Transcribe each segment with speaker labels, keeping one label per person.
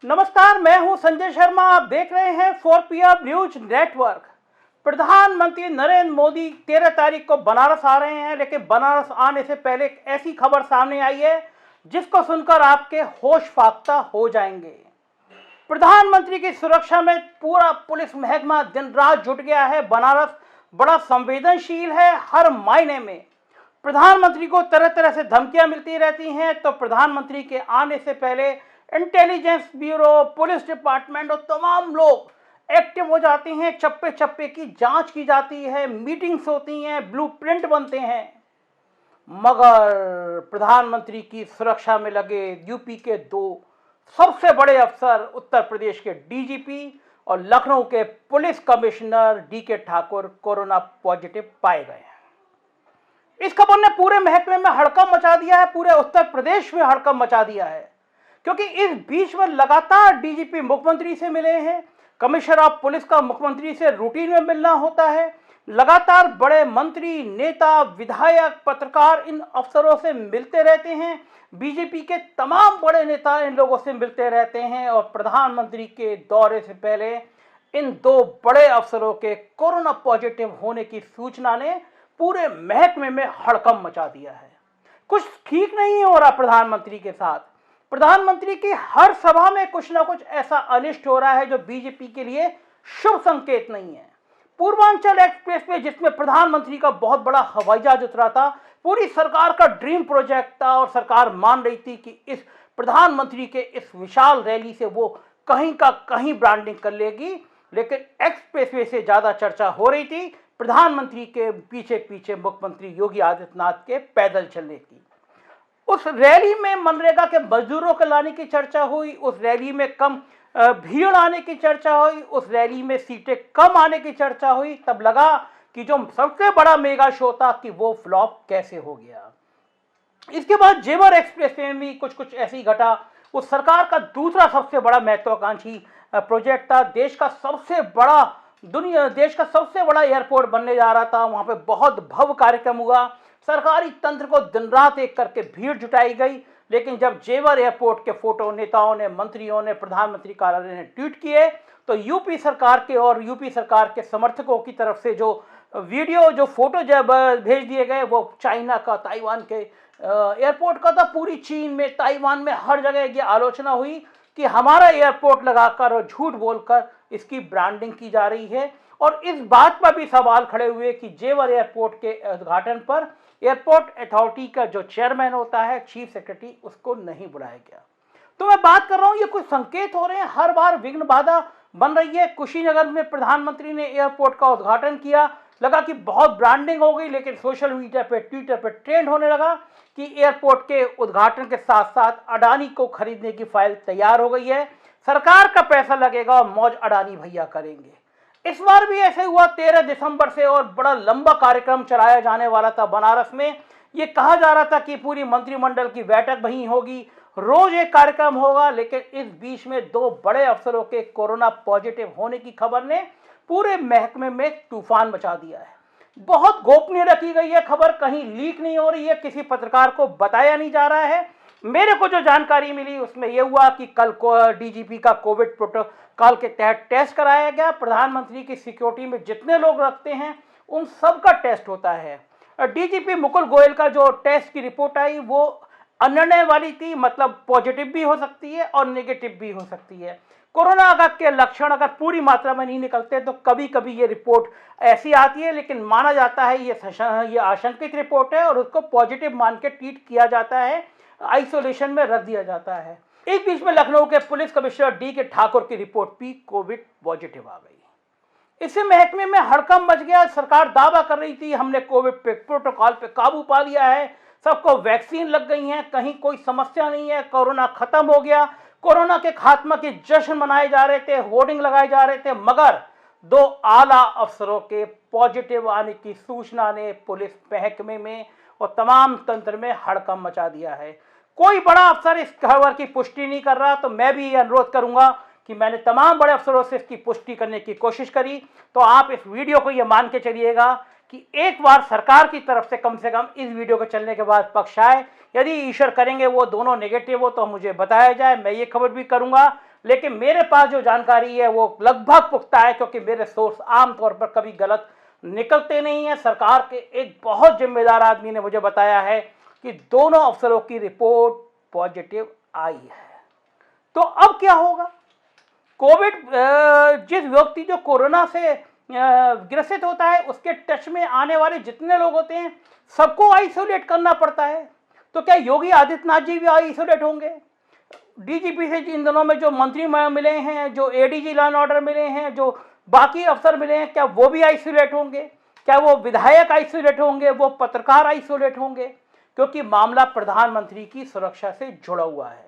Speaker 1: नमस्कार, मैं हूं संजय शर्मा। आप देख रहे हैं 4PM न्यूज नेटवर्क। प्रधानमंत्री नरेंद्र मोदी 13 तारीख को बनारस आ रहे हैं, लेकिन बनारस आने से पहले एक ऐसी खबर सामने आई है जिसको सुनकर आपके होश फाख्ता हो जाएंगे। प्रधानमंत्री की सुरक्षा में पूरा पुलिस महकमा दिन रात जुट गया है। बनारस बड़ा संवेदनशील है हर मायने में। प्रधानमंत्री को तरह तरह से धमकियां मिलती रहती हैं, तो प्रधानमंत्री के आने से पहले इंटेलिजेंस ब्यूरो, पुलिस डिपार्टमेंट और तमाम लोग एक्टिव हो जाते हैं। चप्पे चप्पे की जांच की जाती है, मीटिंग्स होती हैं, ब्लूप्रिंट बनते हैं। मगर प्रधानमंत्री की सुरक्षा में लगे यूपी के दो सबसे बड़े अफसर, उत्तर प्रदेश के डीजीपी और लखनऊ के police commissioner DK Thakur, corona positive पाए गए हैं। इस खबर ने पूरे महकमे में हड़कंप मचा दिया है, पूरे उत्तर प्रदेश में हड़कंप मचा दिया है, क्योंकि इस बीच में लगातार डीजीपी मुख्यमंत्री से मिले हैं, कमिश्नर ऑफ पुलिस का मुख्यमंत्री से रूटीन में मिलना होता है। लगातार बड़े मंत्री, नेता, विधायक, पत्रकार इन अफसरों से मिलते रहते हैं। बीजेपी के तमाम बड़े नेता इन लोगों से मिलते रहते हैं और प्रधानमंत्री के दौरे से पहले इन दो बड़े अफसरों के कोरोना पॉजिटिव होने की सूचना ने पूरे महकमे में हड़कंप मचा दिया है। कुछ ठीक नहीं हो रहा प्रधानमंत्री के साथ। प्रधानमंत्री की हर सभा में कुछ ना कुछ ऐसा अनिष्ट हो रहा है जो बीजेपी के लिए शुभ संकेत नहीं है। पूर्वांचल एक्सप्रेस में, जिसमें प्रधानमंत्री का बहुत बड़ा हवाई जहाज उतरा था, पूरी सरकार का ड्रीम प्रोजेक्ट था और सरकार मान रही थी कि इस प्रधानमंत्री के इस विशाल रैली से वो कहीं का कहीं ब्रांडिंग कर लेगी। लेकिन एक्सप्रेसवे से ज्यादा चर्चा हो रही थी प्रधानमंत्री के पीछे पीछे मुख्यमंत्री योगी आदित्यनाथ के पैदल चलने की। उस रैली में मनरेगा के मजदूरों को लाने की चर्चा हुई, उस रैली में कम भीड़ आने की चर्चा हुई, उस रैली में सीटें कम आने की चर्चा हुई। तब लगा कि जो सबसे बड़ा मेगा शो था कि वो फ्लॉप कैसे हो गया। इसके बाद जेवर एक्सप्रेस में भी कुछ ऐसे ही घटा। उस सरकार का दूसरा सबसे बड़ा महत्वाकांक्षी प्रोजेक्ट था। देश का सबसे बड़ा एयरपोर्ट बनने जा रहा था। वहां पे बहुत भव्य कार्यक्रम हुआ। सरकारी तंत्र को दिन रात एक करके भीड़ जुटाई गई। लेकिन जब जेवर एयरपोर्ट के फोटो नेताओं ने, मंत्रियों ने, प्रधानमंत्री कार्यालय ने ट्वीट किए, तो यूपी सरकार के और यूपी सरकार के समर्थकों की तरफ से जो वीडियो, जो फोटो जब भेज दिए गए, वो चाइना का, ताइवान के एयरपोर्ट का था। पूरी चीन में, ताइवान में, हर जगह ये आलोचना हुई कि हमारा एयरपोर्ट लगाकर और झूठ बोलकर इसकी ब्रांडिंग की जा रही है। और इस बात पर भी सवाल खड़े हुए कि जेवर एयरपोर्ट के उद्घाटन पर एयरपोर्ट अथॉरिटी का जो चेयरमैन होता है, चीफ सेक्रेटरी, उसको नहीं बुलाया गया। तो मैं बात कर रहा हूं, ये कुछ संकेत हो रहे हैं, हर बार विघ्न बाधा बन रही है। कुशीनगर में प्रधानमंत्री ने एयरपोर्ट का उद्घाटन किया, लगा कि बहुत ब्रांडिंग हो गई, लेकिन सोशल मीडिया पे, ट्विटर पे ट्रेंड होने लगा कि एयरपोर्ट के उद्घाटन के साथ साथ अडानी को खरीदने की फाइल तैयार हो गई है, सरकार का पैसा लगेगा और मौज अडानी भैया करेंगे। इस बार भी ऐसे हुआ। 13 दिसंबर से और बड़ा लंबा कार्यक्रम चलाया जाने वाला था बनारस में। ये कहा जा रहा था कि पूरी मंत्रिमंडल की बैठक वहीं होगी, रोज एक कार्यक्रम होगा। लेकिन इस बीच में दो बड़े अफसरों के कोरोना पॉजिटिव होने की खबर ने पूरे महकमे में तूफान मचा दिया है। बहुत गोपनीय रखी गई है खबर, कहीं लीक नहीं हो रही है, किसी पत्रकार को बताया नहीं जा रहा है। मेरे को जो जानकारी मिली उसमें यह हुआ कि कल को डीजीपी का कोविड प्रोटोकॉल के तहत टेस्ट कराया गया। प्रधानमंत्री की सिक्योरिटी में जितने लोग रखते हैं उन सब का टेस्ट होता है। डीजीपी मुकुल गोयल का जो टेस्ट की रिपोर्ट आई वो अनिर्णय वाली थी, मतलब पॉजिटिव भी हो सकती है और नेगेटिव भी हो सकती है। कोरोना के लक्षण अगर पूरी मात्रा में नहीं निकलते तो कभी कभी ये रिपोर्ट ऐसी आती है, लेकिन माना जाता है ये आशंकित रिपोर्ट है और उसको पॉजिटिव मान के ट्रीट किया जाता है, आइसोलेशन में रख दिया जाता है। इस बीच में लखनऊ के पुलिस कमिश्नर डीके ठाकुर की रिपोर्ट भी कोविड पॉजिटिव आ गई। इससे महकमे में हड़कंप मच गया। सरकार दावा कर रही थी हमने कोविड प्रोटोकॉल पे काबू पा लिया है, सबको वैक्सीन लग गई है, कहीं कोई समस्या नहीं है, कोरोना खत्म हो गया। कोरोना के खात्मा के जश्न मनाए जा रहे थे, होर्डिंग लगाए जा रहे थे। मगर दो आला अफसरों के पॉजिटिव आने की सूचना ने पुलिस महकमे में और तमाम तंत्र में हड़कंप मचा दिया है। कोई बड़ा अफसर इस खबर की पुष्टि नहीं कर रहा, तो मैं भी ये अनुरोध करूंगा कि मैंने तमाम बड़े अफसरों से इसकी पुष्टि करने की कोशिश करी। तो आप इस वीडियो को ये मान के चलिएगा कि एक बार सरकार की तरफ से कम इस वीडियो के चलने के बाद पक्ष आए। यदि ईश्वर करेंगे वो दोनों नेगेटिव हो तो मुझे बताया जाए, मैं ये खबर भी करूंगा। लेकिन मेरे पास जो जानकारी है वो लगभग पुख्ता है, क्योंकि मेरे सोर्स आमतौर पर कभी गलत निकलते नहीं हैं। सरकार के एक बहुत जिम्मेदार आदमी ने मुझे बताया है कि दोनों अफसरों की रिपोर्ट पॉजिटिव आई है। तो अब क्या होगा? कोविड जिस व्यक्ति जो कोरोना से ग्रसित होता है उसके टच में आने वाले जितने लोग होते हैं सबको आइसोलेट करना पड़ता है। तो क्या योगी आदित्यनाथ जी भी आइसोलेट होंगे? डीजीपी से इन दिनों में जो मंत्री मिले हैं, जो एडीजी लॉ एंड ऑर्डर मिले हैं, जो बाकी अफसर मिले हैं, क्या वो भी आइसोलेट होंगे? क्या वो विधायक आइसोलेट होंगे? वो पत्रकार आइसोलेट होंगे? क्योंकि मामला प्रधानमंत्री की सुरक्षा से जुड़ा हुआ है।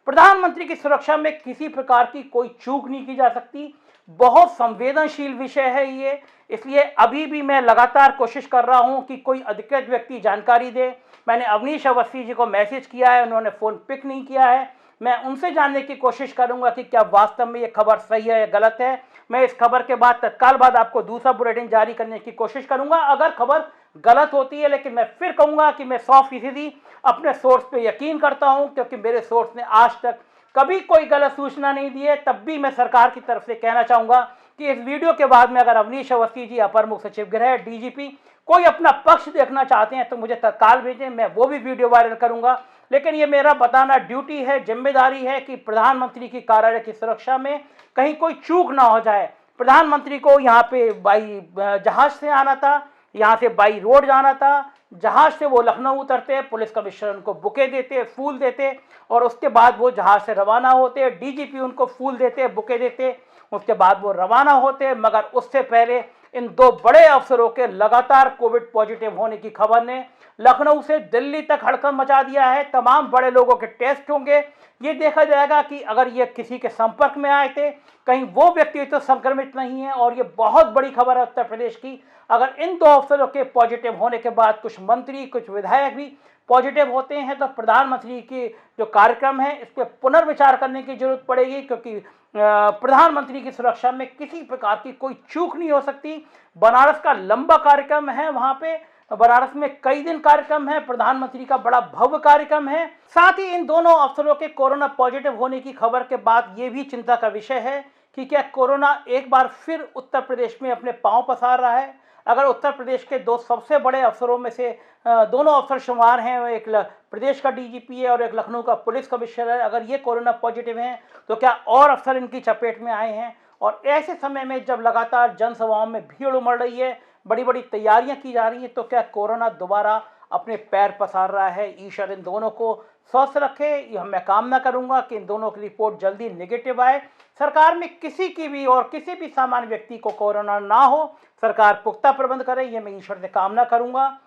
Speaker 1: प्रधानमंत्री की सुरक्षा में किसी प्रकार की कोई चूक नहीं की जा सकती। बहुत संवेदनशील विषय है ये, इसलिए अभी भी मैं लगातार कोशिश कर रहा हूं कि कोई अधिकृत व्यक्ति जानकारी दे। मैंने अवनीश अवस्थी जी को मैसेज किया है, उन्होंने फ़ोन पिक नहीं किया है। मैं उनसे जानने की कोशिश करूंगा कि क्या वास्तव में ये खबर सही है या गलत है। मैं इस खबर के बाद तत्काल बाद आपको दूसरा बुलेटिन जारी करने की कोशिश करूंगा अगर खबर गलत होती है। लेकिन मैं फिर कहूंगा कि मैं 100% अपने सोर्स पे यकीन करता हूं, क्योंकि मेरे सोर्स ने आज तक कभी कोई गलत सूचना नहीं दी है। तब भी मैं सरकार की तरफ से कहना चाहूंगा कि इस वीडियो के बाद में अगर अवनीश अवस्थी जी, अपर मुख्य सचिव गृह, डीजीपी कोई अपना पक्ष देखना चाहते हैं तो मुझे तत्काल भेजें, मैं वो भी वीडियो वायरल करूंगा। लेकिन ये मेरा बताना ड्यूटी है, जिम्मेदारी है कि प्रधानमंत्री की कार्यालय की सुरक्षा में कहीं कोई चूक ना हो जाए। प्रधानमंत्री को यहाँ पे बाई जहाज से आना था, यहाँ से बाई रोड जाना था। जहाज से वो लखनऊ उतरते, पुलिस कमिश्नर उनको बुके देते, फूल देते, और उसके बाद वो जहाज से रवाना होते। डीजीपी उनको फूल देते, बुके देते, उसके बाद वो रवाना होते। मगर उससे पहले इन दो बड़े अफसरों के लगातार कोविड पॉजिटिव होने की खबर ने लखनऊ से दिल्ली तक हड़कंप मचा दिया है। तमाम बड़े लोगों के टेस्ट होंगे। ये देखा जाएगा कि अगर ये किसी के संपर्क में आए थे, कहीं वो व्यक्ति तो संक्रमित नहीं है। और ये बहुत बड़ी खबर है उत्तर प्रदेश की। अगर इन दो अफसरों के पॉजिटिव होने के बाद कुछ मंत्री, कुछ विधायक भी पॉजिटिव होते हैं तो प्रधानमंत्री की जो कार्यक्रम है इस पर पुनर्विचार करने की जरूरत पड़ेगी, क्योंकि प्रधानमंत्री की सुरक्षा में किसी प्रकार की कोई चूक नहीं हो सकती। बनारस का लंबा कार्यक्रम है, वहां पे बनारस में कई दिन कार्यक्रम है, प्रधानमंत्री का बड़ा भव्य कार्यक्रम है। साथ ही इन दोनों अफसरों के कोरोना पॉजिटिव होने की खबर के बाद ये भी चिंता का विषय है कि क्या कोरोना एक बार फिर उत्तर प्रदेश में अपने पांव पसार रहा है। अगर उत्तर प्रदेश के दो सबसे बड़े अफसरों में से दोनों अफसर शुमार हैं, एक प्रदेश का डीजीपी है और एक लखनऊ का पुलिस कमिश्नर है, अगर ये कोरोना पॉजिटिव हैं तो क्या और अफसर इनकी चपेट में आए हैं? और ऐसे समय में जब लगातार जनसभाओं में भीड़ उमड़ रही है, बड़ी बड़ी तैयारियां की जा रही हैं, तो क्या कोरोना दोबारा अपने पैर पसार रहा है? ईश्वर इन दोनों को स्वस्थ रखे, यह मैं कामना करूंगा कि इन दोनों की रिपोर्ट जल्दी नेगेटिव आए। सरकार में किसी की भी और किसी भी सामान्य व्यक्ति को कोरोना ना हो, सरकार पुख्ता प्रबंध करे, ये मैं ईश्वर से कामना करूंगा।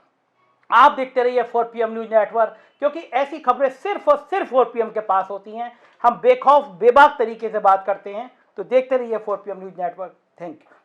Speaker 1: आप देखते रहिए 4PM न्यूज नेटवर्क, क्योंकि ऐसी खबरें सिर्फ और सिर्फ 4PM के पास होती हैं। हम बेखौफ बेबाक तरीके से बात करते हैं, तो देखते रहिए 4PM news network. Thank you.